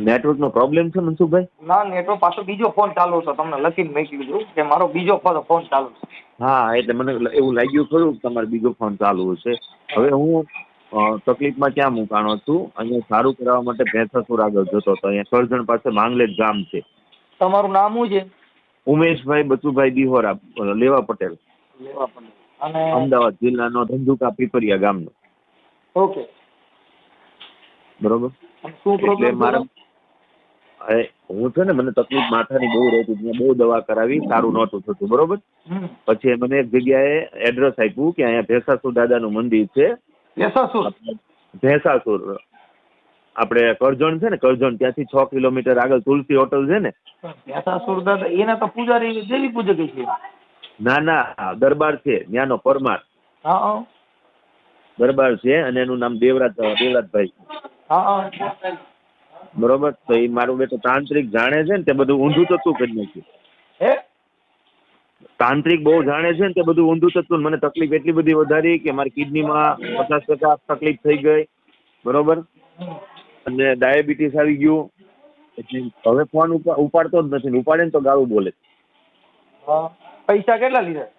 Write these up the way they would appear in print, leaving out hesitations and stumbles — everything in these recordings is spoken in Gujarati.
નેટવર્ક નો પ્રોબ્લેમ છે મનસુખભાઈ? ના, નેટવર્ક પાછો બીજો ફોન ચાલુ હતો, તમને લખીને મૂકી દીધું કે મારો બીજો ફોન ચાલુ છે. હા, એટલે મને એવું લાગ્યું ખરું કે તમારો બીજો ફોન ચાલુ હશે. હવે હું તકલીફમાં ક્યાં મુકાણો છું, અહીંયા સારું કરવા માટે ભેંસાસુર આગળ જતો હતો. અહીંયા કરજણ પાસે માંગલેજ ગામ છે. તમારું નામ શું છે? ઉમેશભાઈ બચુભાઈ દિહોરા, લેવા પટેલ, લેવા પડે. અને અમદાવાદ જિલ્લાનો ધંધુકા પીપરિયા ગામનો. ઓકે, બરોબર. શું એટલે પ્રોબ્લેમ મારા હું છે ને, મને તકલીફ માથાની બહુ રહેતી, મેં બહુ દવા કરાવી, સારું નહોતું થતું. બરોબર. પછી મને એક જગ્યાએ એડ્રેસ આપ્યું કે અહીંયા ભેંસાસુર દાદાનું મંદિર છે. ભેંસાસુર આપણે કરજણ છે ને, કરજણ ત્યાંથી 6 કિલોમીટર આગળ તુલસી હોટલ છે ને. ભેંસાસુર દાદા એના તો પૂજારી દેવી પૂજક છે. ના ના, દરબાર છે ત્યાંનો, પરમાર. હા, દરબાર છે અને એનું નામ દેવરાજભાઈ. હા, બરોબર. તો એ મારું બેટો તાંત્રિક જાણે છે ને, તે બધું ઊંધું તત્વું કરી નાખ્યું. હે, તાંત્રિક બહુ જાણે છે ને, તે બધું ઊંધું તત્વું. મને તકલીફ એટલી બધી વધારી કે મારી કિડનીમાં 50% તકલીફ થઈ ગઈ. બરોબર. અને ડાયાબિટીસ આવી ગયું. એટલે હવે ફોન ઉપાડતો જ નથી. ઉપાડે ને તો ગાળું બોલે. પૈસા કેટલા લીધા?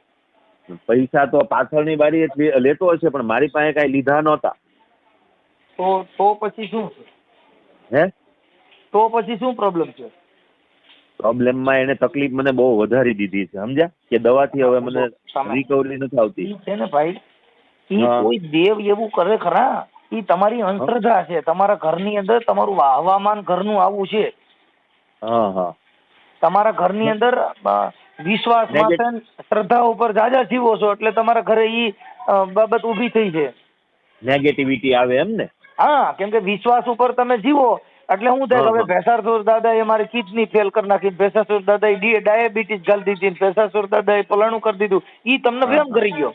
પૈસા તો પાછળની બારી લેતો હશે, પણ મારી પાસે કઈ લીધા નહોતા. તો પછી શું છે? હે, તો પછી શું પ્રોબ્લેમ છે? પ્રોબ્લેમમાં એને તકલીફ મને બહુ વધારી દીધી છે, સમજ્યા? કે દવાથી હવે મને રિકવરી નથી આવતી. છે ને ભાઈ, કોઈ દેવ એવું કરે ખરા? એ તમારી અંધશ્રદ્ધા છે. તમારા ઘરની અંદર તમારું હવામાન ઘરનું આવું છે. હા હા, તમારા ઘરની અંદર વિશ્વાસ શ્રદ્ધા ઉપર જાજા જીવો છો, એટલે તમારા ઘરે ઈ બાબત ઊભી થઈ છે. નેગેટિવિટી આવે એમ ને? હા, કેમ કે વિશ્વાસ ઉપર તમે જીવો એટલે હું થાય. હવે ભેંસાસુર દાદા એ મારી કિડની ફેલ કરી નાખી, ભેંસાસુર દાદા એ ડાયાબિટીસ ગાલી દીધી, ભેંસાસુર દાદા એ ફલાણું કરી દીધું. ઈ તમને વેમ કરી ગયો.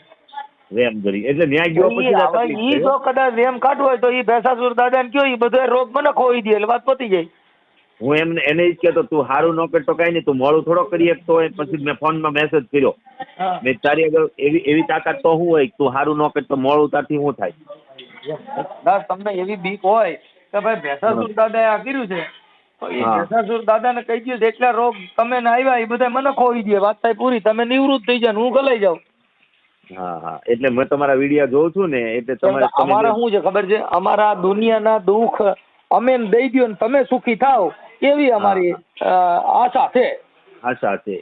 વેમ કરી એટલે ન્યા ગયો પછી ઈ જો કદાચ વેમ કાઢવો હોય તો ઈ ભેંસાસુર દાદા ને કયો ઈ બધો રોગ મને ખોઈ દે, એટલે વાત પતી જાય. હું એને જ કહેતો, તું સારું ન કરતો કઈ નહીં, તું મોડું થોડો કરી શકતો હોય. પછી મેં ફોનમાં મેસેજ કર્યો, મેં તારી આગળ એવી તાકાત તો શું હોય, તું સારું ન કરતો મોડું તારથી શું થાય? બસ તમને એવી બીક હોય કે ભાઈ ભેંસાસુર દાદાએ આ કર્યું છે, તો એ ભેંસાસુર દાદાને કહી દઉં જેટલા રોગ તમે ને આવ્યા એ બધા મને ખોઈ દે, વાત થાય પૂરી. તમે નિવૃત્ત થઈ જાય, હું ગલાઈ જાઉં. હા હા, એટલે મેં તમારા વિડીયો જોઉં છું ને, એટલે તમારે અમારા શું છે ખબર છે, અમારા દુનિયાના દુઃખ અમે દઈ દો ને તમે સુખી થાવ એવી અમારી આશા છે. આશા છે,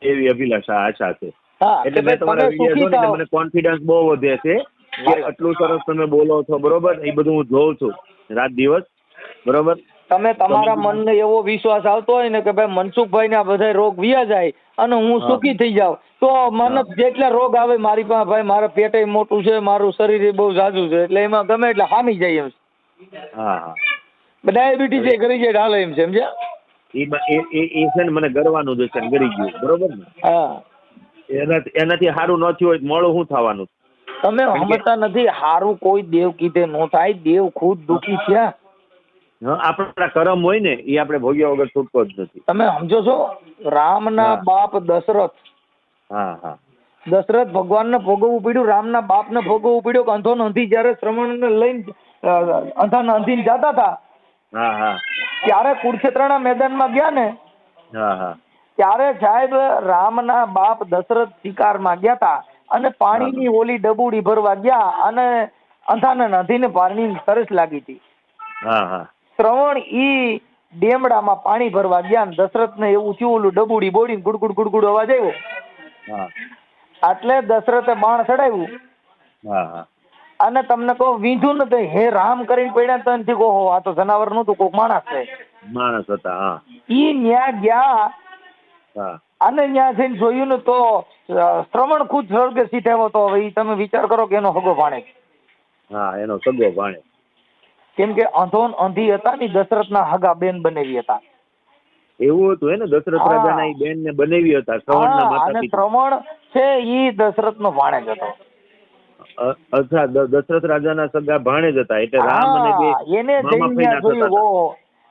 એવી અભિલાષા આશા છે. હા, એટલે મેં તમારા વિડીયો જોઈને મને કોન્ફિડન્સ બહુ વધે છે કે આટલું સરસ તમે બોલો છો. બરોબર. એ બધું હું જોઉં છું રાત દિવસ. બરોબર. તમે તમારા મનને એવો વિશ્વાસ આવતો હોય ને કે ભાઈ મનસુખભાઈ ના બધા રોગ વિયા જાય અને હું સુખી થઈ જાઉં, તો મને જેટલા રોગ આવે મારી પાસે, ભાઈ મારા પેટે મોટું છે, મારું શરીર બહુ ઝાઝું છે, એટલે એમાં ગમે એટલે હામી જાય એમ. હા હા, ડાયાબિટીસ એ કરી જાય હાલે એમ છે, સમજ્યા? એ છે ને મને ગરવાનું જ છે, ગરી ગયું. બરોબર ને? હા, એનાથી સારું ન થયું હોય મોડું શું થવાનું? તમે સમજતા નથી. સારું કોઈ દેવ કીધે નો થાય. દેવ ખુદ દુઃખી થયા. આપણા કરમ હોય ને એ આપણે ભોગ્યા વગર છૂટતો જ નથી. તમે સમજો છો? રામના બાપ દશરથ, હા હા, દશરથ ભગવાનને ભોગવવું પડ્યું, રામના બાપને ભોગવવું પડ્યું કે અંધો અંધી જયારે શ્રવણને લઈને અંધાને અંધીને જતા હતા, હા હા, ત્યારે કુરુક્ષેત્રના મેદાનમાં ગયા ને, હા હા, ત્યારે સાહેબ રામના બાપ દશરથ શિકારમાં ગયા હતા અને પાણીની ઓલી ડબુડી ભરવા ગયા અને અંધાને અંધીને પાણીની તરસ લાગી હતી. હા હા, શ્રવણ ઈ ડેમડામાં પાણી ભરવા ગયા, દશરથને એવું થયું, ઓલું ડબુડી બોડીને ગુડગુડ ગુડગુડ અવાજ આવ્યો. એટલે દશરથે બાણ ચડાવ્યું. હા હા, અને તમને કહું વીંધું ને હે રામ કરીને પડ્યા તો નથી કહો આ તો જનાવર નતું, કોક માણસ છે. માણસ હતા. હા, ઈ ન્યા ગયા. હા, અને ન્યા જઈને જોયું ને તો શ્રવણ ખુદ સ્વર્ગે સીધાવ્યો તો. હવે તમે વિચાર કરો કે એનો હગો ભાણે. હા, એનો સગો ભાણે. કેમ કે અંધો અંધી હતા ને, દશરથના હગા બેન બનેવી હતા. એવું હતું એને દશરથ રાજાના બેન ને બનેવી હતા શ્રવણના માતા અને પિતા. શ્રવણ છે ઈ દશરથનો ભાણેજ હતો. અચ્છા, દશરથ રાજાના સગા ભાણેજ હતા. એટલે રામ અને બે એને મામા ફઈના થતા હતા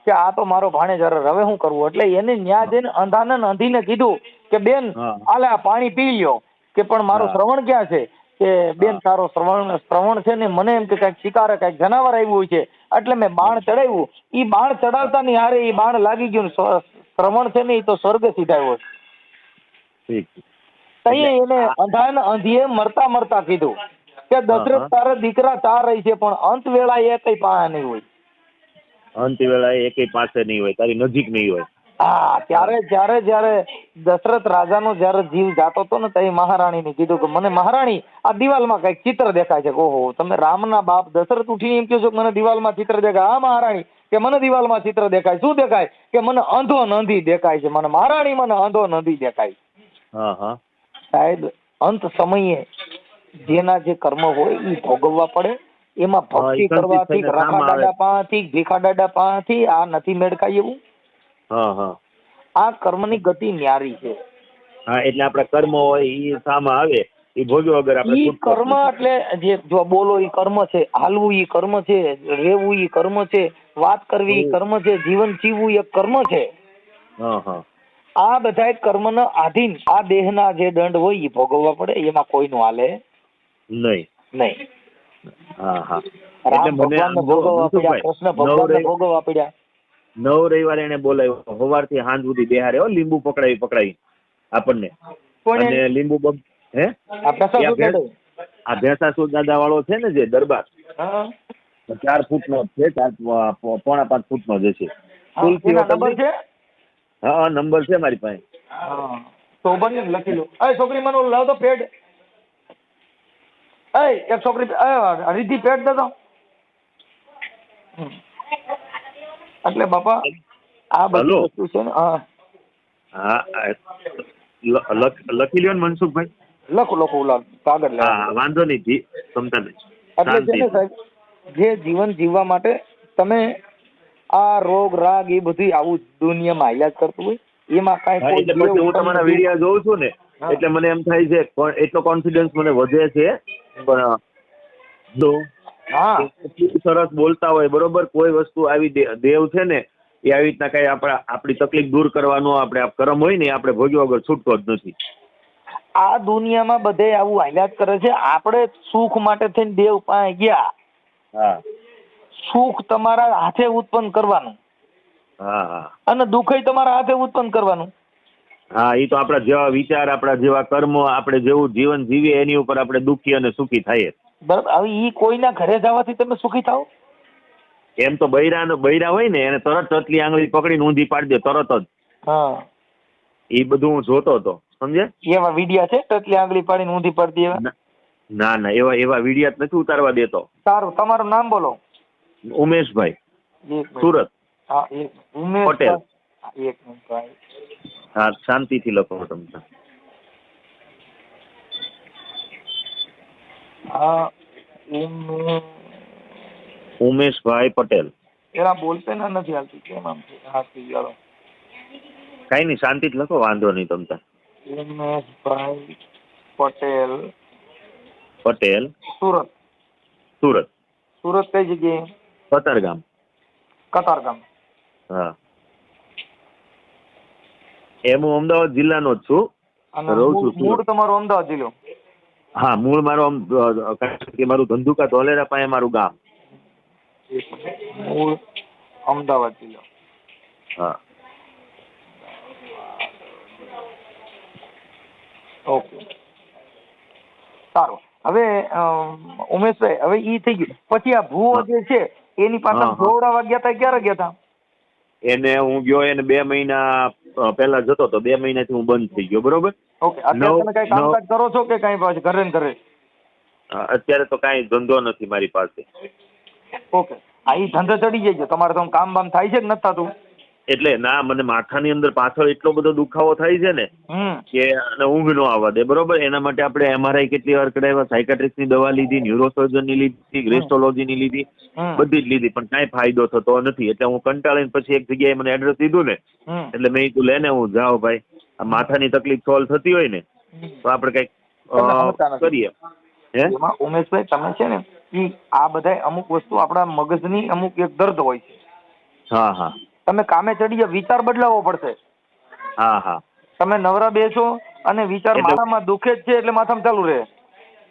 કે આ તો મારો ભાણેજ, હવે શું કરવું? એટલે એને ન્યા જઈને અંધાને અંધીને કીધું કે બેન આલે આ પાણી પી લ્યો. કે પણ મારું શ્રવણ ક્યાં છે? કે બેન તારો શ્રવણ છે ને મને એમ કે કઈક શિકારે કઈક જનાવર આવ્યું હોય છે એટલે મેં બાણ ચડાવ્યું. ઈ બાણ ચડાવતા ની હારે ઈ બાણ લાગી ગયું ને શ્રવણ છે ને ઈ તો સ્વર્ગ સીધાયો છે. ઠીક. તઈએ એને અંધાને અંધીએ મરતા મરતા કીધું કે દશરથ તારા દીકરા 4 રહી છે પણ અંત વેળા એ કઈ પાસે નહીં હોય. અંત વેળાએ એકેય પાસે નહીં હોય, તારી નજીક નહીં હોય. હા ત્યારે જયારે દશરથ રાજાનો જયારે જીવ જાતો હતો ને ત્યારે મહારાણીને કીધું કે મને મહારાણી આ દિવાલમાં કઈક ચિત્ર દેખાય છે. ઓહો તમે રામના બાપ દશરથ ઉઠીને એમ કહો છો કે મને દિવાલમાં ચિત્ર દેખાય? હા મહારાણી કે મને દિવાલમાં ચિત્ર દેખાય. શું દેખાય? કે મને અંધો નંદી દેખાય છે. મને મહારાણી મને અંધો નંદી દેખાય. હા હા. સાહેબ અંત સમયે જેના જે કર્મ હોય એ ભોગવવા પડે. એમાં ભક્તિ કરવાથી રાખા દાદા પાસેથી ભીખા દાદા પાસેથી આ નથી મેળખાય એવું. હા હા. આ કર્મની ગતિ ન્યારી છે. હા એટલે આપણા કર્મ હોય ઈ સામે આવે ઈ ભોગવ્યા વગર આપણે ઈ કર્મ એટલે જે જો બોલો ઈ કર્મ છે, હાલવું ઈ કર્મ છે, રહેવું ઈ કર્મ છે, વાત કરવી ઈ કર્મ છે, જીવન જીવવું એક કર્મ છે. હા હા. આ બધા કર્મના આધીન આ દેહના જે દંડ હોય ઈ ભોગવવા પડે. એમાં કોઈનું હાલે નહીં. નહીં. હા હા. રામ ભગવાનને ભોગવવા પડ્યા, કૃષ્ણ ભગવાનને ભોગવવા પડ્યા. 9 રવિવારે એને બોલાવ્યો સવારથી સાંજ સુધી બેહારે હો, લીંબુ પકડાવી આપણને. અને લીંબુ હે આ ભેંસાસુર દાદા વાળો છે ને જે દરબાર 4 ફૂટનો છે, 4.5 ફૂટનો જ છે. હા નંબર છે મારી પાસે. તો બને લખી લો. છોકરી મને લાવ તો પેડ. એક છોકરી રીધી પેડ દેતો. એટલે બાપા આ બધી વસ્તુ છે ને. હા લખી લ્યો ને મનસુખભાઈ. લખો કાગળ. હા વાંધો નહીં ક્ષમતા નહીં. એટલે છે ને સાહેબ જે જીવન જીવવા માટે તમે આ રોગ રાગ એ બધું આવું દુનિયામાં હાલ્યા જ કરતું હોય એમાં કાંઈ એટલે પછી હું તમારા વિડીયો જોઉં છું ને એટલે મને એમ થાય છે એટલો કોન્ફિડન્સ મને વધે છે. પણ સરસ બોલતા હોય બરોબર, કોઈ વસ્તુ આવી દેવ છે ને એ આવી રીતના કઈ આપણી તકલીફ દૂર કરવાનો આપણે કર્મ હોય ને આપણે ભોગવ્યા વગર છૂટતો જ નથી. આ દુનિયામાં બધે આવું હાલ્યા જ કરે છે. આપણે સુખ માટે થઈને દેવ પાસે ગયા. હા. સુખ તમારા હાથે ઉત્પન્ન કરવાનું. હા હા. અને દુઃખ તમારા હાથે ઉત્પન્ન કરવાનું. હા એ તો આપણા જેવા વિચાર, આપણા જેવા કર્મ, આપણે જેવું જીવન જીવીએ એની ઉપર આપણે દુઃખી અને સુખી થાય. બરાબર. હવે ઈ કોઈના ઘરે જવાથી તમે સુખી થાવ? એમ તો બૈરા હોય ને એને તરત ટચલી આંગળી પકડીને ઊંધી પાડી દે તરત જ. હા. એ બધું હું જોતો હતો, સમજે? એવા વિડિયા છે ટચલી આંગળી પાડીને ઊંધી પાડી દે? ના એવા વિડિયા નથી ઉતારવા દેતો. સારું, તમારું નામ બોલો. ઉમેશભાઈ, સુરત. હા ઉમેશ પટેલ. એક મિનિટ ભાઈ. હા શાંતિથી લખો તમને. હા ઉમેશભાઈ પટેલ. એના બોલતે ના નથી હાલતી કેમ આમ છે? હા ચાલો કઈ નહીં શાંતિથી લખો, વાંધો નહીં તમને. ઉમેશભાઈ પટેલ. પટેલ. સુરત. સુરત કઈ જગ્યાએ? કતારગામ. હા. એમ હું અમદાવાદ જિલ્લાનો જ છું. રહું છું. મૂળ તમારો અમદાવાદ જિલ્લો? હા મૂળ મારો મારું ધંધુકા ધોલેરા પાસે મારું ગામ. મૂળ અમદાવાદ જિલ્લો. હા. ઓકે સારું. હવે ઉમેશભાઈ હવે ઈ થઈ ગયું પછી આ ભૂવો જે છે એની પાછળ જોવડાવવા ગયા હતા ક્યારે ગયા હતા? એને હું ગયો એને 2 મહિના પહેલા જતો તો 2 મહિનાથી હું બંધ થઈ ગયો. બરોબર. ઓકે. અત્યારે તમે કઈ કામકાજ કરો છો કે કઈ પાછું ઘરે ને ઘરે? અત્યારે તો કઈ ધંધો નથી મારી પાસે. ઓકે. આ ઈ ધંધો ચડી જાય તમારે તો કામ બામ થાય છે કે નથી થતું? એટલે ના મને માથાની અંદર પાછળ એટલો બધો દુખાવો થાય છે ને કે ઊંઘ ન આવવા દે. બરોબર. એના માટે આપણે MRI કેટલી વાર કરાવ્યા, સાયકાટ્રિસ્ટ ની દવા લીધી, ન્યુરોસર્જન ની લીધી, ગ્રેસ્ટોલોજી ની લીધી, બધી જ લીધી પણ કાંઈ ફાયદો થતો નથી. એટલે હું કંટાળીને પછી એક જગ્યાએ મને એડ્રેસ દીધું ને એટલે મેં કીધું લેને હું જાઉં ભાઈ, આ માથાની તકલીફ સોલ્વ થતી હોય ને તો આપણે કઈક કરીએ. ઉમેશભાઈ તમે છે ને આ બધા અમુક વસ્તુ આપણા મગજની અમુક એક દર્દ હોય છે. હા હા. તમે કામે ચડી જાવ વિચાર બદલાવવો પડશે. હા હા. તમે નવરા બેસો અને વિચાર મારામાં દુખે જ છે એટલે માથામાં ચાલુ રહે.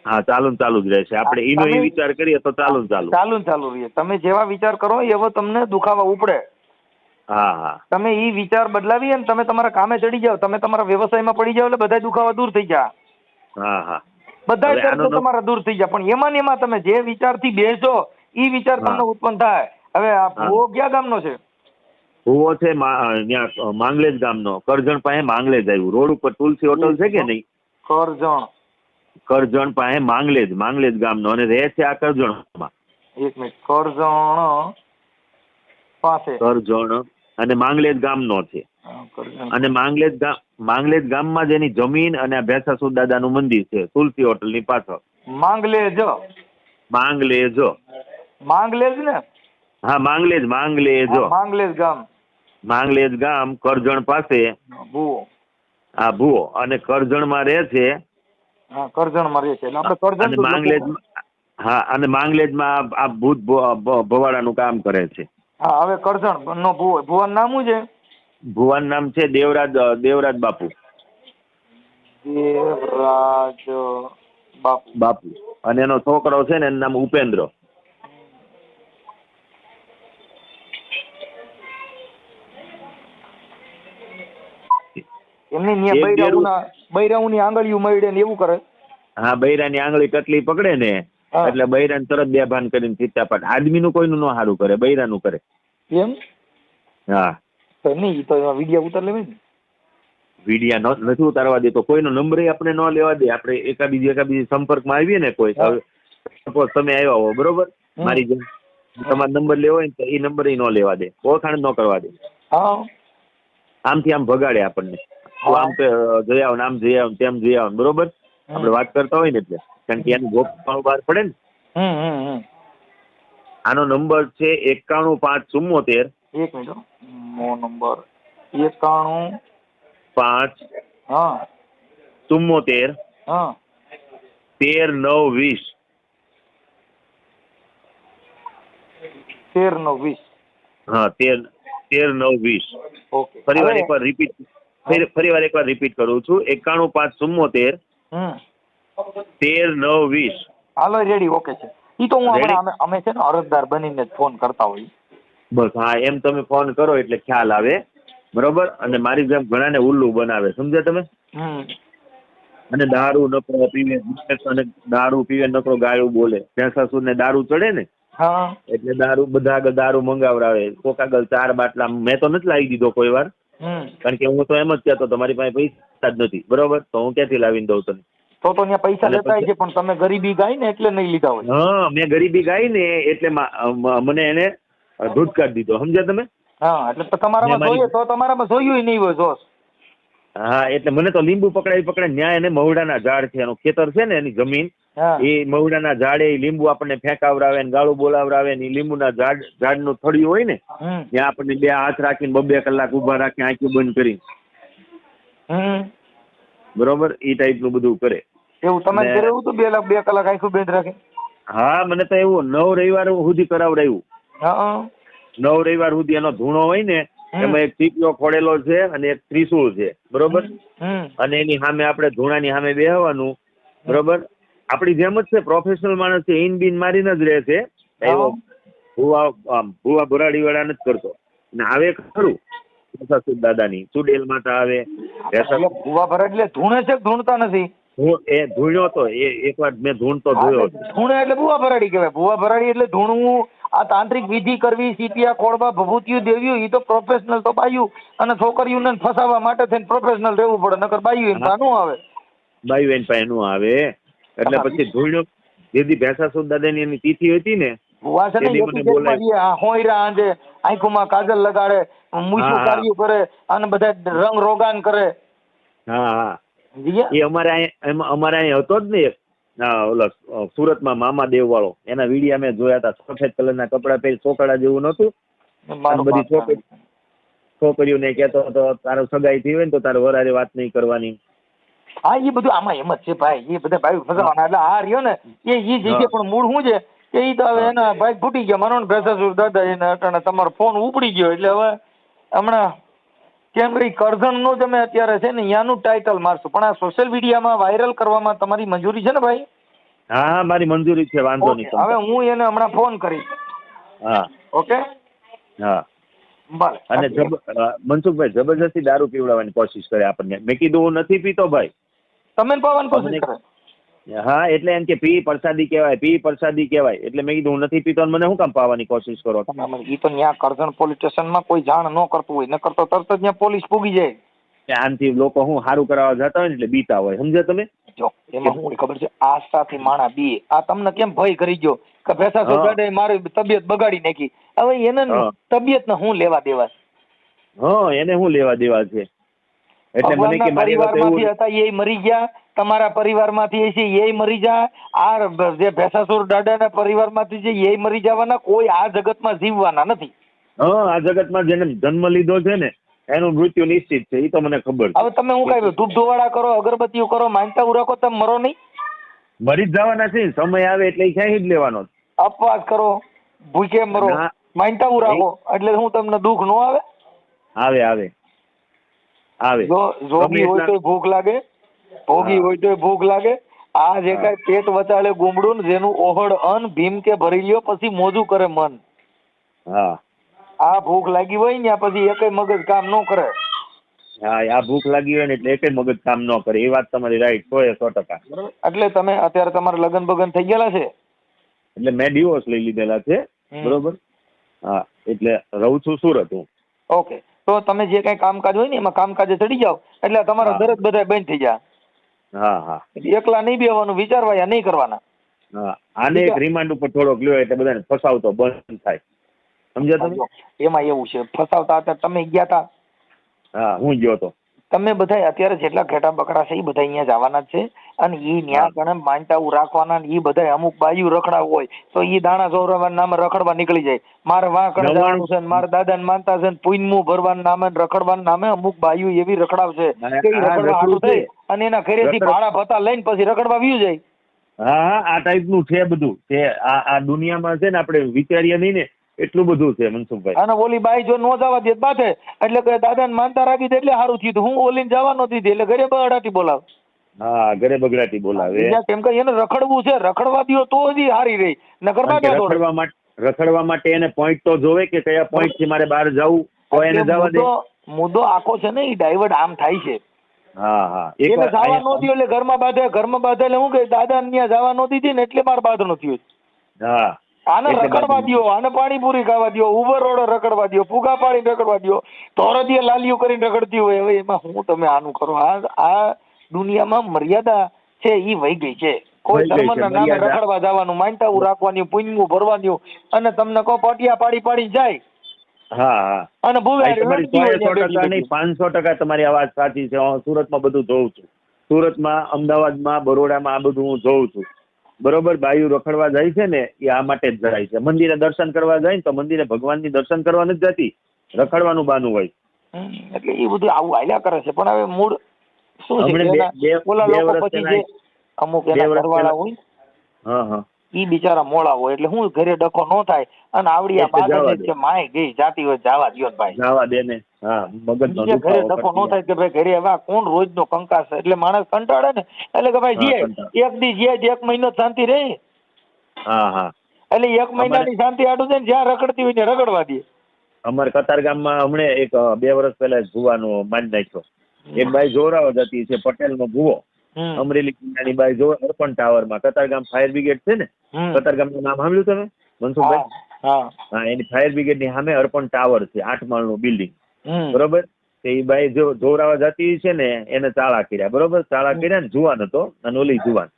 હા, ચાલુ ને ચાલુ જ રહેશે. આપણે એનો તમે- વિચાર કરીએ તો ચાલુ ને ચાલુ. ચાલુ ને ચાલુ રહીએ. તમે જેવા વિચાર કરો એવો તમને દુખાવા ઉપડે. હા હા તમે ઈ વિચાર બદલાવી અને તમે તમારા કામે ચડી જાઓ, તમે તમારા વ્યવસાયમાં પડી જાઓ એટલે બધા દુખાવા દૂર થઈ જાય. હા હા. બધા હવે આનો દર્દ તમારા દૂર થઈ જાય. પણ એમાં ને એમાં તમે જે વિચારથી બેસો ઈ વિચાર હા તમને ઉત્પન્ન થાય. હવે આ હા ભૂવો ક્યાં ગામનો છે? ભૂવો છે ત્યાં માંગલેજ ગામનો. કરજણ પાસે માંગલેજ આવ્યું. રોડ ઉપર તુલસી હોટલ છે કે નહીં? કરજણ. કરજણ પાસે માંગલેજ ગામનો, અને રહે છે આ કરજણમાં. એક મિનિટ. કરજણ પાસે. કરજણ અને માંગલેજ ગામનો છે. કરજણ. અને માંગલેજ ગામમાં જ એની જમીન અને આ ભેંસાસુર દાદાનું મંદિર છે, તુલસી હોટલની પાછળ. માંગલેજ. માંગલેજ. માંગલેજ ને? હા, માંગલેજ હા, માંગલેજ ગામ. માંગલેજ ગામ કરજણ પાસે. ભૂવો. આ ભૂવો અને કરજણમાં રહે છે. હા, કરજણમાં રહે છે એટલે આપણે કરજણ અને તો જ માંગલેજ, લખવું. હા, અને માંગલેજમાં આ ભૂત ભવાડાનું કામ કરે છે. હા, હવે કરજણ નો ભૂવો. ભૂવાનું નામ શું છે? ભુવાનું નામ છે દેવરાજ બાપુ. દેવરાજ બાપુ. બાપુ. અને એનો છોકરો છે ને એનું નામ ઉપેન્દ્ર. એમની ન્યા એક ડેરું. બૈરાઉની આંગળીઓ મળે ને એવું કરે. હા, બૈરાની આંગળી કટલી પકડે ને હા. એટલે બૈરાને તરત બેભાન કરીને ચિત્તાપાટ. આદમીનું કોઈનું ન સારું કરે, બૈરાનું કરે. એમ? હા. તો નહીં, તો એમાં વિડીયો ઉતાર લેવાય ને. વિડિયા નથી ઉતારવા દેતો. કોઈનો નંબર આપણે ન લેવા દે. આપણે એકાબીજી સંપર્કમાં આવીએ ને કોઈ. હા. હવે સપોઝ તમે આવ્યા હો, બરોબર, હમ. મારી જેમ તમારો નંબર લેવો હોય ને તો એ નંબર ન લેવા દે, ઓળખાણ ન કરવા દે. હા. આમથી આમ ભગાડે આપણને. તું હા. આમ જઈ આવ, આમ જઈ આવ, તેમ જઈ આવ, બરોબર. આપણે વાત કરતા હોય ને એટલે, કારણ કે એનું ગોપમાં બહાર પડે ને. હમ. આનો નંબર છે 91 5 74. એક મિનિટ હો. મો નંબર 91 5 હા 74 હા 13 9 20. 13 9 20. હા, 13 9 20. ઓકે. ફરી વાર હવે એકવાર રિપીટ કરું છું. 91 5 74 હમ 13 9 20. હાલો, રેડી. ઓકે છે. ઈ તો હું રેડી. હમણાં અમે છે ને અરજદાર બનીને જ ફોન કરતા હોઈએ. બસ, હા, એમ તમે ફોન કરો એટલે ખ્યાલ આવે, બરોબર. અને મારી જેમ ઘણાને ઉલ્લુ બનાવે, સમજ્યા તમે. હમ. અને દારૂ નકરો પીવે, અને દારૂ પીવે નકરો ગાળું બોલે. ભેંસાસુરને દારૂ ચડે ને હા. એટલે બધા આગળ દારૂ મંગાવડાવે. કોક આગળ 4 બાટલા. મેં તો નથી લાવી દીધો કોઈ વાર, હમ. કારણ કે હું તો એમ જ કહેતો તમારી પાસે પૈસા જ નથી, બરોબર, તો હું ક્યાંથી લાવીને દઉં તને. તો ત્યાં પૈસા અને લેતા પછી છે, પણ તમે ગરીબી ગાય ને એટલે નહીં લીધા હોય. હા, મેં ગરીબી ગાઈ ને એટલે મને એને ધૂતકાર દીધો, સમજ્યા તમે. હા, એટલે તો મેં તમારામાં મારી જોઈએ તો તમારામાં જોયું નહીં હોય જોશ. હા, એટલે મને તો લીંબુ પકડાય ન્યાય. એને મહુડાના ઝાડ છે, એનું ખેતર છે ને, એની જમીન. હા. એ મહુડાના ઝાડે લીંબુ આપણને ફેંકાવડાવે ને ગાળું બોલાવડાવે ને. લીંબુના ઝાડનું થડિયું હોય ને હમ. ત્યાં આપણને 2 હાથ રાખીને 2 કલાક ઊભા રાખી આંખી બંધ કરી, હમ. બરોબર, એ ટાઈપનું બધું કરે. એવું તમે અને કર્યું હતું 2 કલાક આખું બેઠ રાખે? હા, મને તો એવું 9 રવિવાર સુધી કરાવડાવ્યું. હા. 9 રવિવાર સુધી એનો ધૂણો હોય ને એમાં એક ટીપીઓ ખોડેલો છે અને એક ત્રિશૂળ છે, બરોબર. હમ. અને એની સામે આપણે ધૂણાની સામે બેહવાનું, બરોબર. આપણી જેમ જ છે, પ્રોફેશનલ માણસ છે. ઈન બીન મારીને જ રહે છે. એવો ભૂવા ભરાડી વાળા નથી કરતો. ને આવે ખરું ભેંસાસુર દાદાની ચુડેલ માતા આવે. એટલે ભૂવા ભરાડ એટલે ધૂણે છે કે ધૂણતા નથી? ધૂણ્યો તો એકવાર મેં ધૂણતો હા, જોયો. એટલે ધૂણે એટલે ભૂવા ભરાડી કહેવાય. ભૂવા ભરાડી એટલે ધૂણવું. આ તાંત્રિક વિધિ કરવી, સીપિયા ખોળવા, ભભૂતિયું દેવ્યું, એ તો પ્રોફેશનલ તો બાયું. અને છોકરીઓને ફસાવવા માટે થઈને પ્રોફેશનલ રહેવું પડે, નકર બાયું એમ નો આવે. બાઈ વેન પાસે નો આવે. એટલે પછી ધૂણ્યો. જેથી ભેંસાસુર દાદાની એની તિથિ હતી ને ભૂવા છે ને તેથી મને બોલાય. હોયરા આંજે આંખોમાં કાજલ લગાડે, મૂછું હા કાર્યું કરે અને બધા રંગ રોગાન કરે. હા હા. એ અમારે અહીંયા હતો જ ને એક. ઓલા સુરતમાં મામા દેવ વાળો. એના વિડીયા મેં જોયા હતા. સફેદ કલરના કપડા પહેરી ચોકડા જેવું નતું. અને બધી છોકરીઓને કહેતો હતો તારો સગાઈ થઈ હોય ને તો તારે વરારે વાત નહીં કરવાની. હા, એ બધું આમાં એમ જ છે ભાઈ. એ બધા ભાઈ ફસાવાના. એટલે આ રહ્યો ને એ જગ્યા પણ મૂળ શું છે કે એ તો હવે એના ભાઈ ફૂટી ગયા. માનો ને ભેંસાસુર દાદા એને અટાણે તમારો ફોન ઉપડી ગયો એટલે હવે હમણાં કેમ ભાઈ કરજણનું જ અમે અત્યારે છે ને ત્યાંનું ટાઇટલ મારશું. પણ આ સોશિયલ મીડિયામાં વાયરલ કરવામાં તમારી મંજૂરી છે ને ભાઈ? હા હા મારી મંજૂરી છે, વાંધો નહીં. હવે હું એને હમણાં ફોન કરીશ. હા ઓકે હા. ભલે. અને મનસુખભાઈ જબરજસ્તી દારૂ પીવડાવવાની કોશિશ કરે આપણને. મેં કીધું હું નથી પીતો ભાઈ. તમે પાવાની કોશિશ કરે? હા એટલે એમ કે પી પ્રસાદી કહેવાય, પી પ્રસાદી કહેવાય. એટલે મેં કીધું હું નથી પીતો અને મને શું કામ પાવાની કોશિશ કરો? એ તો ત્યાં કરજણ પોલીસ સ્ટેશનમાં કોઈ જાણ ન કરતું હોય, ન કરતો તરત જ ત્યાં પોલીસ પૂગી જાય. આનથી લોકો હું સારું કરાવવા જતા હોય ને એટલે બીતા હોય, સમજ્યા તમે? જો એમાં શું ખબર છે, આસ્થાથી માણા બી આ તમને કેમ ભય કરી ગયો કે ભેસા સોગાડે મારી તબિયત બગાડી નાખી. હવે એને તબિયત ને હું લેવા દેવા? હા એને શું લેવા દેવા છે? એટલે મને કે મારી વાત પરિવારમાંથી હતા એ મરી ગયા, તમારા પરિવારમાંથી છે એ મરી જાય, આ જે ભેસાસુર દાદાના પરિવારમાંથી છે એ મરી જવાના. કોઈ આ જગતમાં જીવવાના નથી. હા આ જગતમાં જેને જન્મ લીધો છે ને એનું મૃત્યુ નિશ્ચિત છે, એ તો મને ખબર છે. હવે તમે હું કઈ ધૂપ ધોવાડા કરો, અગરબત્તીઓ કરો, માનતા ઉરાકો, તમે મરો નહીં? મરી જ જવાના છે, સમય આવે એટલે ક્યાંય જ લેવાનો. અપવાસ કરો, ભૂખે મરો, માનતા ઉરાકો, એટલે હું તમને દુઃખ ન આવે? આવે આવે આવે. જો જોગી હોય તો ભૂખ લાગે, ભોગી હોય તો ભૂખ લાગે. આ જે કઈ પેટ વચાળે ગુમડું ને જેનું ઓહડ અન્ન ભીમ કે ભરી લ્યો પછી મોજું કરે મન. હા આ ભૂખ લાગી હોય ને પછી એકય મગજ કામ ન કરે. હા આ ભૂખ લાગી હોય ને એટલે એકય મગજ કામ ન કરે. એ વાત તમારી રાઈટ, 100%. એટલે તમે અત્યારે તમારે લગ્ન બગન થઈ ગયેલા છે? એટલે મેં ડિવોર્સ લઈ લીધેલા છે, બરોબર. હા એટલે રહું છું સુરત હું. ઓકે, તો તમે જે કઈ કામકાજ હોય ને એમાં કામકાજે ચડી જાવ એટલે તમારા દરદ બધા બંધ થઈ જાય. હા હા એકલા નહીં બેવાનું, વિચારવા નહીં કરવાના. હા આને એક રિમાન્ડ ઉપર થોડોક લ્યો એટલે બધાને ફસાવતો બંધ થાય, સમજ્યા તમે? એમાં એવું છે ફસાવતા હતા તમે ગયા તા? હા હું ગયો તો. તમે બધા અત્યારે જેટલા ઘેટા બકરા છે એ બધા અહીંયા જવાના જ છે અને ઈ ન્યા ગણે માનતા રાખવાના. ઈ બધા અમુક બાયુ રખડાવ હોય તો ઈ દાણા જોરવાના નામે રખડવા નીકળી જાય. મારે વાંકણ જવાનું છે, મારા દાદાને માનતા છે, પુણ્યમું ભરવાના નામે રખડવાના નામે અમુક બાયુ એવી રખડાવશે કે ઈ રખડવા હાટું થઈ અને એના ઘરેથી ભાડા ભત્તા લઈને પછી રખડવા વ્યુ જાય. હા હા આ ટાઈપનું છે બધું. તે આ દુનિયામાં છે ને આપણે વિચારીએ નહીં ને એટલું બધું છે મનસુખભાઈ. અને ઓલી બાઈ જો નો જવા દે બાથે એટલે કે દાદાને માનતા રાખી દે એટલે સારું થયું. હું ઓલીને જવા નો દીધી એટલે ઘરે બગાડાટી બોલાવે. હા ઘરે બગડાટી બોલાવે. કેમ કે એને રખડવું છે, રખડવા દો તો જ હારી રહી. રખડવા માટે એને પોઈન્ટ તો જોવે કે કયા પોઈન્ટ થી મારે બહાર જવું તો એને જવા દે. મુદ્દો આખો છે ને એ ડાયવર્ટ આમ થાય છે. હા હા એને જવા નો દો એટલે ઘરમાં બાંધે એટલે હું કે દાદા ત્યાં જવા નો દીધી ને એટલે મારે બાદ નો થયું. હા આને રખડવા દો, આને પાણીપુરી ખાવા દો, ઉબર રોડ રખડવા દો, ફુગા પાડી રખડવા દો, ધોરદીએ લાલીઓ કરીને રખડતી હોય. હવે એમાં હું તમે આનું કરો? આ દુનિયામાં મર્યાદા છે ઈ વહી ગઈ છે. કોઈ ધર્મના નામે રખડવા જવાનું, માનતાઓ રાખવાની, પુણ્યમું ભરવાનું અને તમને કહો પટિયા પાડી જાય. હા હા અને તમારી 100% નહીં 500% તમારી આ વાત સાચી છે. હું સુરતમાં બધું જોઉં છું. સુરતમાં, અમદાવાદમાં, બરોડામાં આ બધું હું જોઉં છું. બરોબર. બાયુ રખડવા જાય છે ને એ આ માટે જ જાય છે. મંદિરે દર્શન કરવા જાય ને તો મંદિરે ભગવાનની દર્શન કરવા નથી જતી, રખડવાનું બાનું હોય. એટલે એ બધું આવું હાલ્યા કરે છે. પણ હવે મૂળ શું છે, ઓલા લોકો પછી જે અમુક એના ઘરવાળા હોય ઈ બિચારા મોળા હોય એટલે હું ઘરે ડખો ન થાય અને આવડી આ બાદ કે માય ગઈ જાતી હોય જવા દો ભાઈ, જવા દે ને. હા મગજનો ઘરે ડખો ન થાય કે ભાઈ ઘરે હવે કોણ રોજનો કંકાસ. એટલે માણસ કંટાળે ને એટલે કે ભાઈ જીએ એક દી જીએ 1 મહિનો શાંતિ રહે. હા હા એટલે 1 મહિનાની શાંતિ આડું છે ને જ્યાં રખડતી હોય ને રખડવા દે. અમારે કતારગામમાં હમણે એક 2 વર્ષ પહેલા ભુવાનો મારી નાખ્યો. એક બાઈ જોરાવર હતી છે, પટેલનો ભુવો. અમરેલી જિલ્લાની બાઈ જો અર્પણ ટાવરમાં કતારગામ ફાયર બ્રિગેડ છે ને, કતારગામનું નામ સાંભળ્યું તમે મનસુખભાઈ? હા એની ફાયર બ્રિગેડની સામે અર્પણ ટાવર છે, 8 માળનું બિલ્ડિંગ. બરોબર. એ બાઈ જો જોરાવા જતી છે ને એને ચાળા કર્યા. બરોબર. ચાળા કર્યા ને જુવાન હતો અને ઓલી જુવાન.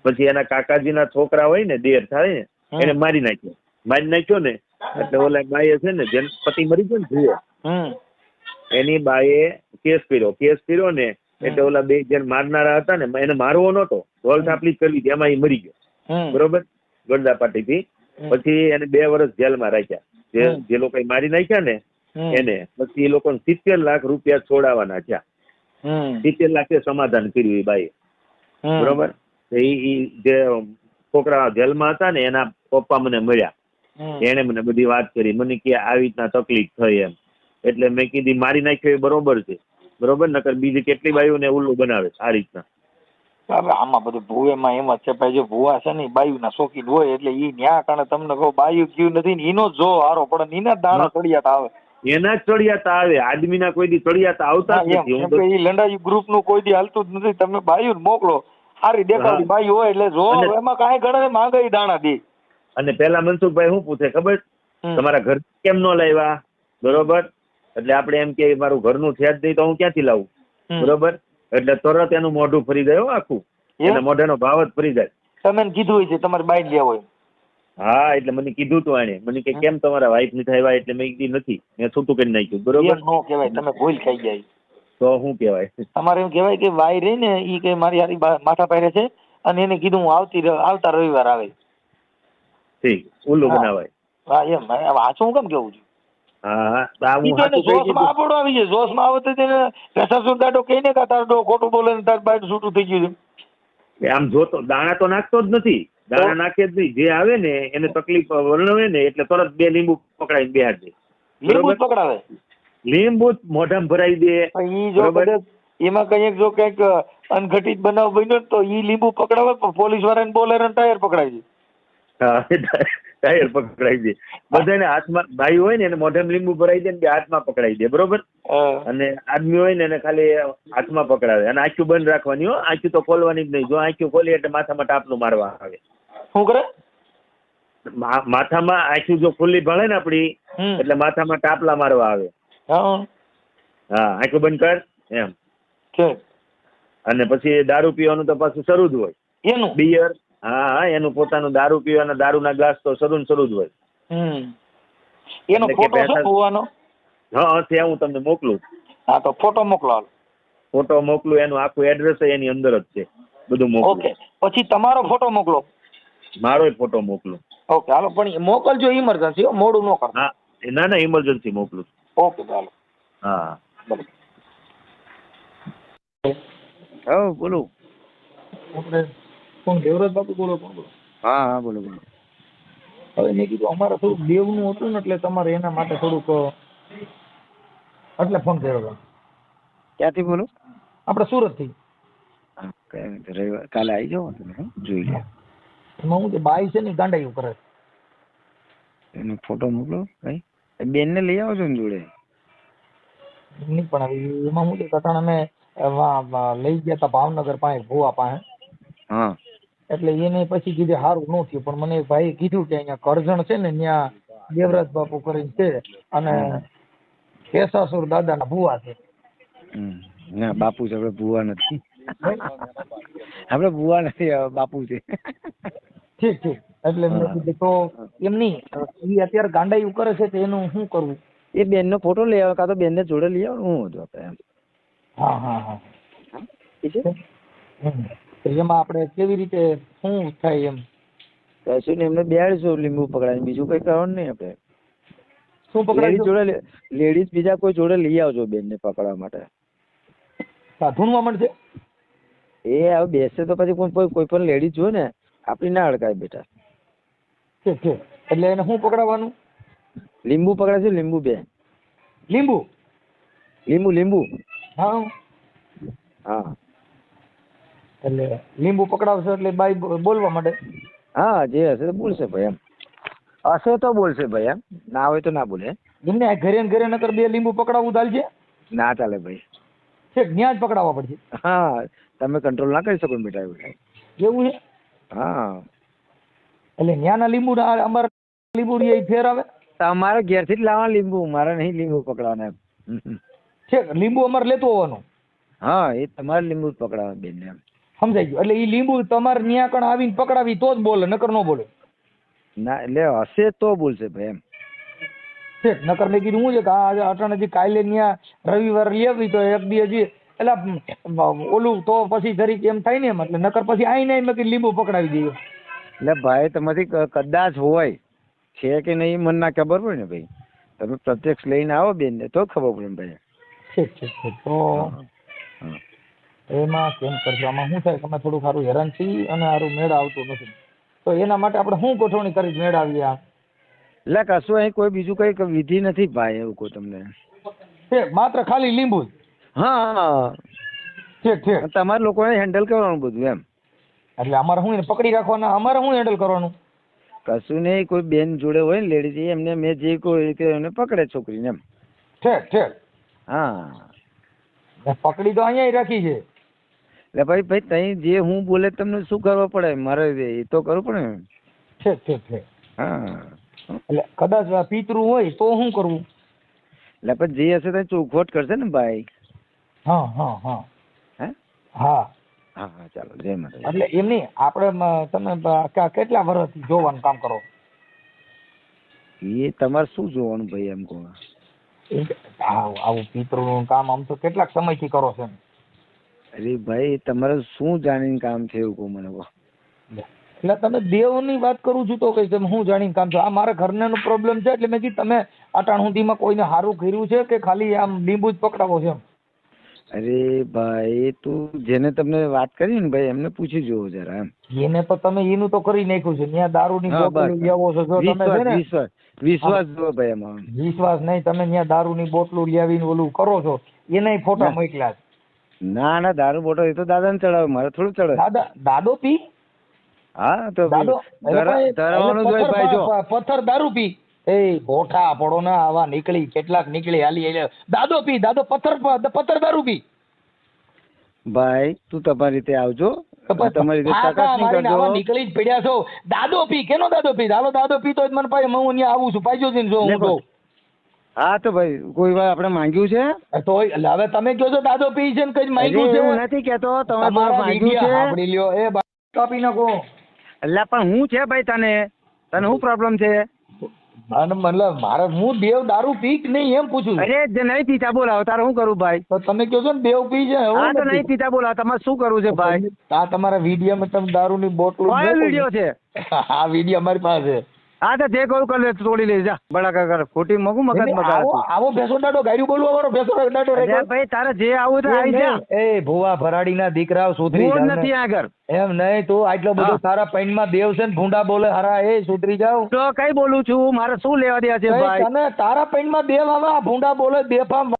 પછી એના કાકાજીના છોકરા હોય ને દેર થાય ને એને મારી નાખ્યો ને એટલે ઓલા બાઈએ છે ને જેમ પતિ મરી ગયો ને જુઓ એની બાઈએ કેસ કર્યો ને એટલે ઓલા બે જેને મારનારા હતા ને એને મારવો નતો, ઢોલ થાપલી કરી એમાં એ મરી ગયો. બરોબર. ગરદાપાટીથી. પછી એને 2 વર્ષ જેલમાં રાખ્યા. જે લોકો મારી નાખ્યા ને એને પછી એ લોકો 70 લાખ રૂપિયા છોડાવવાના થયા. 70 લાખ સમાધાન કર્યું એ બાઈએ. બરોબર. એ જે છોકરા જેલમાં હતા ને એના પપ્પા મને મળ્યા. એને મને બધી વાત કરી. મને કે આવી રીતના તકલીફ થઈ એમ. એટલે મેં કીધી મારી નાખ્યો એ બરોબર છે. બરોબર. નકર બીજી કેટલી બાઈઓને ઉલ્લુ બનાવે આ રીતના. હવે આમાં બધું ભૂવેમાં એમ જ છે ભાઈ, જો ભૂવા છે ને બાયુના શોખીન હોય એટલે ઈ ન્યા કારણે તમને કહું બાયું ગયું નથી ને એનો જો હારો પડે ને એના દાણા ચડિયાતા આવે. એના જ ચડિયાતા આવે, આદમીના કોઈ દી ચડિયાતા આવતા જ નથી. એમ કે ઈ લંડાઈ ગ્રુપનું કોઈ દી હાલતું જ નથી. તમે બાયું મોકલો, સારી દેખાવડી બાયું હોય એટલે જો એમાં કાંઈ ગણે માંગે ઈ દાણા દે. અને પેલા મનસુખભાઈ શું પૂછે ખબર, તમારા ઘર કેમ ન લાવ્યા? બરોબર, એટલે આપણે એમ કે મારું ઘરનું છે જ નહીં તો હું ક્યાંથી લાવું? બરોબર, એટલે તરત એનું મોઢું ફરી જાય આખું, એના મોઢાનો ભાવ જ ફરી જાય. તમે કીધું હોય છે તમારી બાઈ લેવા હોય? હા, એટલે મને કીધું તું આને, મને કે કેમ તમારા વાઈફ નથી આવ્યા? એટલે મેં કીધું નથી, મેં છૂટું કરી નાખ્યું. બરોબર, નો કહેવાય, તમે ભૂલ ખાઈ જાય. તો શું કહેવાય? તમારે એમ કહેવાય કે વાઈ રહી ને ઈ કે મારી હારી માથા પહેરે છે અને એને કીધું હું આવતા રવિવાર આવે. ઠીક, ઉલ્લુ બનાવાય. હા એમ, વાંચું હું કેમ કેવું છું? હા હા, જોશમાં આપણો આવી જાય, જોશમાં આવે તો તેને પેશાબ દાડો કહીને કે તારો ખોટું બોલે ને તાર બાઈટ છૂટું થઈ ગયું છે. આમ જોતો દાણા તો નાખતો જ નથી, દાણા નાખે જ નહીં. જે આવે ને એને તકલીફ વર્ણવે ને એટલે તરત 2 લીંબુ પકડાઈને બેહાર દે. લીંબુ પકડાવે, લીંબુ મોઢામાં ભરાઈ દે. ઈ જો એમાં કઈક જો કઈક અનઘટિત બનાવ બન્યો તો ઈ લીંબુ પકડાવે, પોલીસ વાળાને બોલે ટાયર પકડાવી દે. હા, ટાયર પકડાઈ દે. બધાને હાથમાં, ભાઈ હોય ને એને મોઢામાં લીંબુ ભરાઈ દે ને હાથમાં પકડાઈ દે. બરોબર, અને આદમી હોય ને એને ખાલી હાથમાં પકડાવે. અને આંખું બંધ રાખવાની હો, આંખું તો ખોલવાની જ નહીં. જો આંખું ખોલી એટલે માથામાં ટાપલું મારવા આવે. શું કરે? માથામાં આંખું જો ખુલ્લી ભળે ને આપડી એટલે માથામાં ટાપલા મારવા આવે. હા, આંખું બંધ કર એમ. અને પછી દારૂ પીવાનું તો પાછું શરૂ જ હોય. એનું બિયર, હા, એનું પોતાનું દારૂ પીવાના દારૂના ગ્લાસ તો શરૂ જ હોય. એનો ફોટો છે ભૂવાનો? હા, ત્યાં હું તમને મોકલું. હા, તો ફોટો મોકલો. ફોટો મોકલું, એનું આખું એડ્રેસ એની અંદર જ છે, બધું મોકલું. ઓકે, પછી તમારો ફોટો મોકલો. મારો ફોટો મોકલું. ઓકે, હાલો, પણ મોકલજો ઇમરજન્સી, મોડું ન કરો. હા, ના ઇમરજન્સી મોકલું. ઓકે, ચાલો. હા, હા, બોલો. આપણે કોણ, દેવરાજ બાપુ બોલો? કોણ બોલો? હા હા, બોલો બોલો. હવે મેં કીધું અમારે થોડુંક દેવનું હતું ને એટલે તમારે એના માટે થોડુંક એટલે ફોન કર્યો. ક્યાંથી બોલો? આપણે સુરતથી. રવિવાર કાલે આવી જાઓ, તમે જોઈ લે. એમાં હું બાઈ છે ને ગાંડાયું કરે, એનો ફોટો મોકલો. કઈ બેનને લઈ આવો છો ને જોડે? નહીં, પણ હવે એમાં હું કટાણ અમે લઈ ગયા હતા ભાવનગર પાસે, ભુવા પાસે. હા, એટલે એને પછી કીધું સારું ન થયું, પણ મને ભાઈ કીધું કે અહીંયા કરજણ છે ને ત્યાં દેવરાજ બાપુ કરીને છે અને કેસાસુર દાદાના ભુવા છે. ના, બાપુ છે, આપડે ભુવા નથી. આપડે ભુવા નથી, બાપુ છે. ઠીક ઠીક, એટલે મેં કીધું તો એમ નહીં, એ અત્યારે ગાંડાયું કરે છે તો એનું શું કરવું? એ બેન નો ફોટો લઈ આવો, કાં તો બેન ને જોડે લઈ આવો. હું હતું આપડે એમ. હા હા હા, તો એમાં આપણે કેવી રીતે શું થાય એમ? કશું ને એમને બેહાડીશું, લીંબુ પકડાય, બીજું કઈ કરવાનું નહીં. આપણે શું પકડાય જોડે લેડીઝ બીજા કોઈ જોડે લઈ આવજો બેન ને પકડવા માટે. ધૂણવા મળશે એ હવે બેસે તો પછી કોઈ પણ લેડીઝ જોવે ને, આપડી ના અડકાય બેટા. ઠીક ઠીક, એટલે એને શું પકડાવવાનું? લીંબુ પકડાય છે, લીંબુ બે. લીંબુ લીંબુ લીંબુ હા હા, એટલે લીંબુ પકડાવશો એટલે બાઈ બોલવા માટે? હા, જે હશે તો બોલશે ભાઈ, એમ હશે તો બોલશે ભાઈ, એમ ના હોય તો ના બોલે. એમને ઘરે ને ઘરે નકર 2 લીંબુ પકડાવવું ચાલશે? ના ચાલે ભાઈ, છે ત્યાં જ પકડાવવા પડશે. હા, તમે કંટ્રોલ ના કરી શકો બેટા એવું. એવું છે? હા, એટલે ત્યાંના લીંબુ અમારા લીંબુ એ ફેર આવે? તમારે ઘેરથી જ લાવવા લીંબુ, મારે નહીં લીંબુ પકડવાના એમ. છે લીંબુ અમારે લેતું હોવાનું? હા, એ તમારે લીંબુ પકડાવા બેન એમ. સમજાઈ ગયું, એટલે એ લીંબુ તમારે ત્યાં કણ આવીને પકડાવી તો જ બોલે, નકર ન બોલે? ના, એટલે હશે તો બોલશે ભાઈ, એમ. છે નકર મેં કીધું શું છે કે આ અટાણે કાલે ત્યાં રવિવાર લેવી તો 1-2 હજી એટલે ઓલું તો પછી જરીક એમ થાય ને એમ, એટલે નકર પછી આઈને મેં કીધું લીંબુ પકડાવી દઈએ. એટલે ભાઈ તમારી કદાચ હોય છે કે નહીં મને ના ખબર પડે ને ભાઈ, તમે પ્રત્યક્ષ લઈને આવો બેન ને તો ખબર પડે ભાઈ. ઠીક ઠીક ઠીક, તો એમાં કેમ કરજો? આમાં શું થાય, તમે થોડું સારું હેરાન છીએ અને સારું મેળ આવતું નથી, તો એના માટે આપણે શું ગોઠવણી કરી મેળ આવીએ? એટલે કશું અહીં કોઈ બીજું કઈ વિધિ નથી ભાઈ, એવું કોઈ તમને માત્ર ખાલી લીંબુ? હા, ઠીક ઠીક. અને તમારે લોકોને હેન્ડલ કરવાનું બધું એમ. એટલે અમારે શું એને પકડી રાખવાના, અમારે શું હેન્ડલ કરવાનું? કશું નહીં, કોઈ બેન જોડે હોય ને લેડીઝ એમને મેં જે કોઈ રીતે એમને પકડે છોકરીને એમ. ઠીક ઠીક. હા ને પકડી તો અહીંયા રાખી છે. એટલે ભાઈ તઈ જે હું બોલે તમને શું કરવું પડે, મારે એ તો કરવું પડે ને. ઠીક ઠીક ઠીક. હા એટલે કદાચ આ પિતૃ હોય તો શું કરવું? એટલે પછી જે હશે તે ચોખવટ કરશે ને ભાઈ. હા હા હા હે હા. હા હા ચાલો જય માતા. એટલે એમની આપણે તમે કેટલા વર્ષથી જોવાનું કામ કરો? એ તમારે શું જોવાનું ભાઈ એમ કહો. આવું પિતૃનું કામ આમ તો કેટલાક સમયથી કરો છો? અરે ભાઈ તમારે શું જાણીને કામ છે એવું કહો મને કહો. એટલે તમે દેવની વાત કરું છું તો કઈ તમે શું જાણીને કામ છો? આ મારા ઘરનો પ્રોબ્લેમ છે એટલે મેં કીધું તમે અટાણ સુધીમાં કોઈને સારું કર્યું છે કે ખાલી આમ લીંબુ જ પકડાવો છે? અરે ભાઈ તું જેને તમને વાત કરી ને ભાઈ એમને પૂછી જુઓ જરા એમ. એને તો તમે એનું તો કરી નાખ્યું છે, ત્યાં દારૂની હા, બોટલ બસ. લેવો છો જો તમે છે ને વિશ્વાસ જુઓ ભાઈ એમાં. વિશ્વાસ નહીં, તમે ત્યાં દારૂની બોટલું લાવીને ઓલું કરો છો એનાય ફોટા ના. મોકલ્યા છે. ના દારૂ બોટલ એ તો દાદાને ચડાવે, મારે થોડું ચડાવે. દાદો પી હા તો દાદો ધરાવાનું જ હોય ભાઈ જો. પથ્થર દારૂ પી એ ભોઠા પડો ના આવા નીકળી કેટલાક નીકળી હાલી દાદો પી દાદો પથ્થર દારૂ પી. ભાઈ તું તમારી રીતે આવજો, તમારી રીતે ફાંકા ચકાસણી મારીને આવા કરજો. નીકળી જ પડ્યા છો. દાદો પી કેનો દાદો પી? દાદો પી તો જ મને પાસે હું અહીંયા આવું છું પાછો જઈને જો હું જોઉં. હા તો ભાઈ કોઈ વાર આપણે માંગ્યું છે તો હવે તમે કહો છો દાદો પી છે ને કઈ માંગ્યું છે? એવું નથી કેતો તમે કોઈ તમારા માંગ્યું વિડિયા છે. સાંભળી લ્યો એ કાપી નાખો. એટલે પણ હું છે ભાઈ તને શું પ્રોબ્લેમ છે? અને મતલબ મારે હું દેવ દારૂ પી કે નહીં એમ પૂછું છું. અરે જે નહીં પીતા બોલાવો તારે શું કરવું ભાઈ? તો તમે કહો છો ને દેવ પી છે હા હું તો નથી. નહીં પીતા બોલાવો તમારે શું કરવું છે ભાઈ? આ તમારા વિડીયોમાં તમે દારૂની બોટલ કયો વિડીયો છે? આ વિડીયો અમારી પાસે છે. હા તો જે કહું કર લે તોડી લે જા બળા કર ખોટી મગું મગજ મગા. આવો ભેસો દાડો ગાયરું બોલવા વાળો ભેસો દાડો અરે ભાઈ તારે જે આવું તો આવી જા. એ ભુવા ભરાડીના દીકરાઓ સુધરી બોલ જાવ ને. નથી આગળ એમ નહીં તું આટલો બધો હા. તારા પૈણમાં દેવ છે ને ભૂંડા બોલે હારા એ સુધરી જાવ. તો કઈ બોલું છું, મારે શું લેવા દેવા છે ભાઈ? તને તારા પૈણમાં દેવ આવે આ ભૂંડા બોલે બેફામ